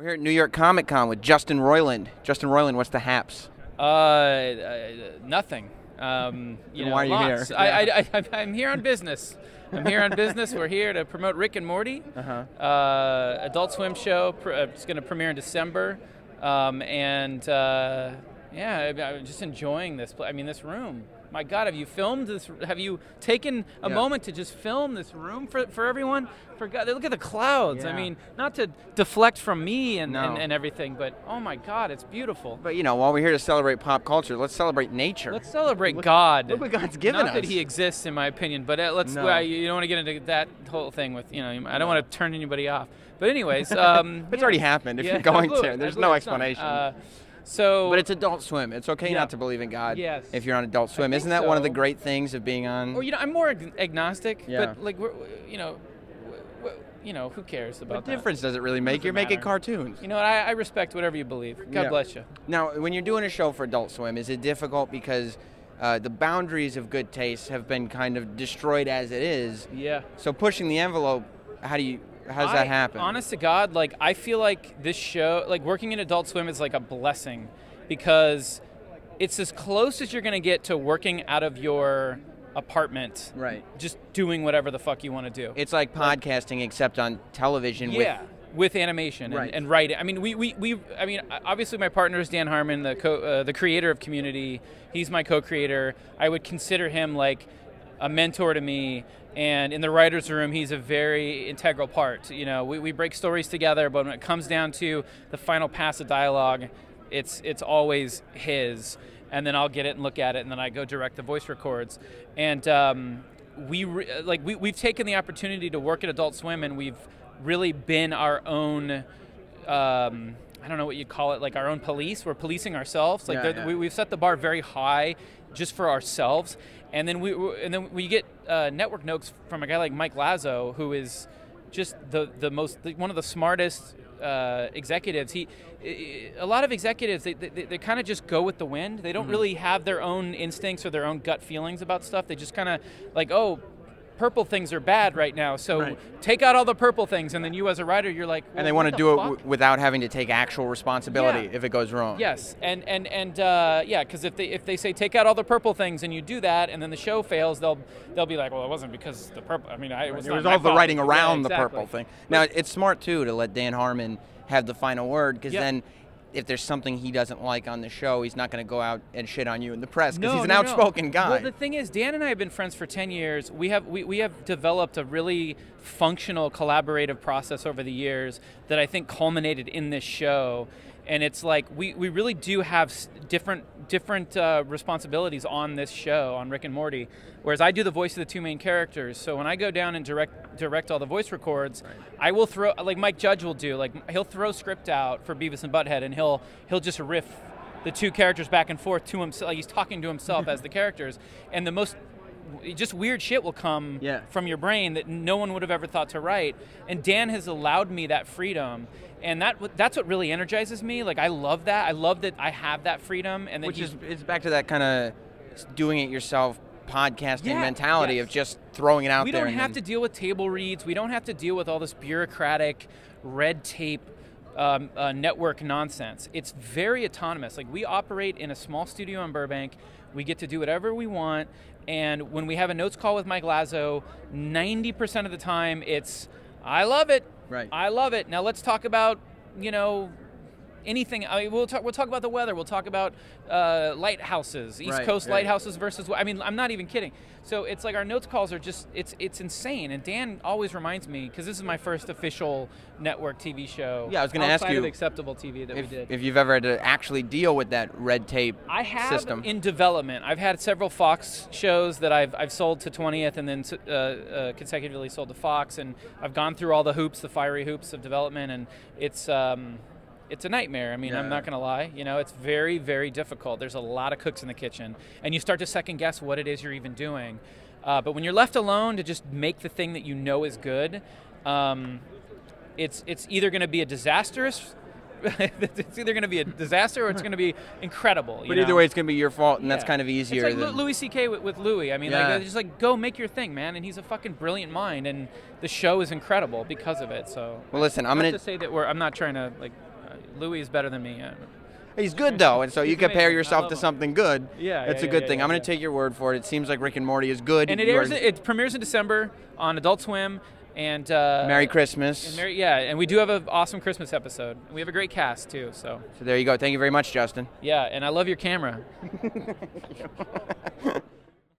We're here at New York Comic Con with Justin Roiland. Justin Roiland, what's the haps? Nothing. You know, why are you lots. here? I'm here on business. I'm here on business. We're here to promote Rick and Morty, Adult Swim show. It's going to premiere in December, yeah, I'm just enjoying this. I mean, this room. My God, have you filmed this? Have you taken a moment to just film this room for everyone? For God, look at the clouds. Yeah. I mean, not to deflect from me and No. everything, but oh my God, it's beautiful. But you know, while we're here to celebrate pop culture, let's celebrate nature. Let's celebrate God. Look what God's given us. Not that He exists, in my opinion, but let's. No. You don't want to get into that whole thing with I don't want to turn anybody off. But anyways, It's already happened. If you're going to, there's no explanation. But it's Adult Swim. It's okay not to believe in God if you're on Adult Swim. Isn't that one of the great things of being on? Or I'm more agnostic. Yeah. But like who cares about What that? difference does it really make? You're making cartoons. You know what? I respect whatever you believe. God bless you. Now, when you're doing a show for Adult Swim, is it difficult because the boundaries of good taste have been kind of destroyed as it is? Yeah. So pushing the envelope, how does that happen? Honest to God, like I feel like this show, like working in Adult Swim is like a blessing because it's as close as you're going to get to working out of your apartment. Right. Just doing whatever the fuck you want to do. It's like podcasting except on television with animation and writing. I mean, obviously my partner is Dan Harmon, the creator of Community. He's my co-creator. I would consider him like a mentor to me, and in the writer's room, he's a very integral part. We break stories together, but when it comes down to the final pass of dialogue, it's always his, and then I'll get it and look at it, and then I go direct the voice records. And we've taken the opportunity to work at Adult Swim, and we've really been our own, I don't know what you'd call it, like our own police. We're policing ourselves. We've set the bar very high just for ourselves. And then we get network notes from a guy like Mike Lazo, who is just one of the smartest executives. A lot of executives, they kind of just go with the wind. They don't really have their own instincts or their own gut feelings about stuff. They just kind of like, oh, purple things are bad right now, so take out all the purple things, and then you as a writer, you're like, well, and they want to do it without having to take actual responsibility if it goes wrong. Yes, because if they say take out all the purple things and you do that, and then the show fails, they'll be like, well, it wasn't because the purple. I mean, it was all the writing around the purple thing. Now it's smart too to let Dan Harmon have the final word, because then if there's something he doesn't like on the show, he's not going to go out and shit on you in the press, because he's an outspoken guy. Well, the thing is, Dan and I have been friends for 10 years. We have developed a really functional, collaborative process over the years that I think culminated in this show. And it's like we really do have different responsibilities on this show, on Rick and Morty, whereas I do the voice of the two main characters. So when I go down and direct all the voice records, I will throw, like Mike Judge will do, like he'll throw script out for Beavis and Butthead, and he'll just riff the two characters back and forth to himself, like he's talking to himself as the characters, and the most just weird shit will come from your brain that no one would have ever thought to write. And Dan has allowed me that freedom, and that's what really energizes me. Like I love that. I love that I have that freedom. And then it's back to that kind of doing it yourself podcasting mentality of just throwing it out there. We don't have to deal with table reads. We don't have to deal with all this bureaucratic red tape network nonsense. It's very autonomous. Like we operate in a small studio in Burbank. We get to do whatever we want. And when we have a notes call with Mike Lazo, 90% of the time it's, I love it. Right. I love it. Now let's talk about, anything. I mean, we'll talk about the weather. We'll talk about lighthouses, East Coast lighthouses versus. I mean, I'm not even kidding. So it's like our notes calls are just it's insane. And Dan always reminds me, because this is my first official network TV show. Yeah, I was going to ask you of acceptable TV that we did. If you've ever had to actually deal with that red tape system. I have in development. I've had several Fox shows that I've sold to 20th and then consecutively sold to Fox, and I've gone through all the hoops, the fiery hoops of development, and it's a nightmare. I mean, I'm not going to lie. It's very, very difficult. There's a lot of cooks in the kitchen, and you start to second guess what it is you're even doing. But when you're left alone to just make the thing that you know is good, it's either going to be a disastrous. It's either going to be a disaster or it's going to be incredible. But either way, it's going to be your fault, and that's kind of easier. It's like Louis C.K. with Louis. I mean, just go make your thing, man. And he's a fucking brilliant mind, and the show is incredible because of it. So well, listen, I'm going to say that I'm not trying to like Louis is better than me. He's good, though, and so you compare yourself to something good. Yeah, it's a good thing. I'm going to take your word for it. It seems like Rick and Morty is good. And it premieres in December on Adult Swim. And Merry Christmas. And we do have an awesome Christmas episode. And we have a great cast, too. So there you go. Thank you very much, Justin. Yeah, and I love your camera.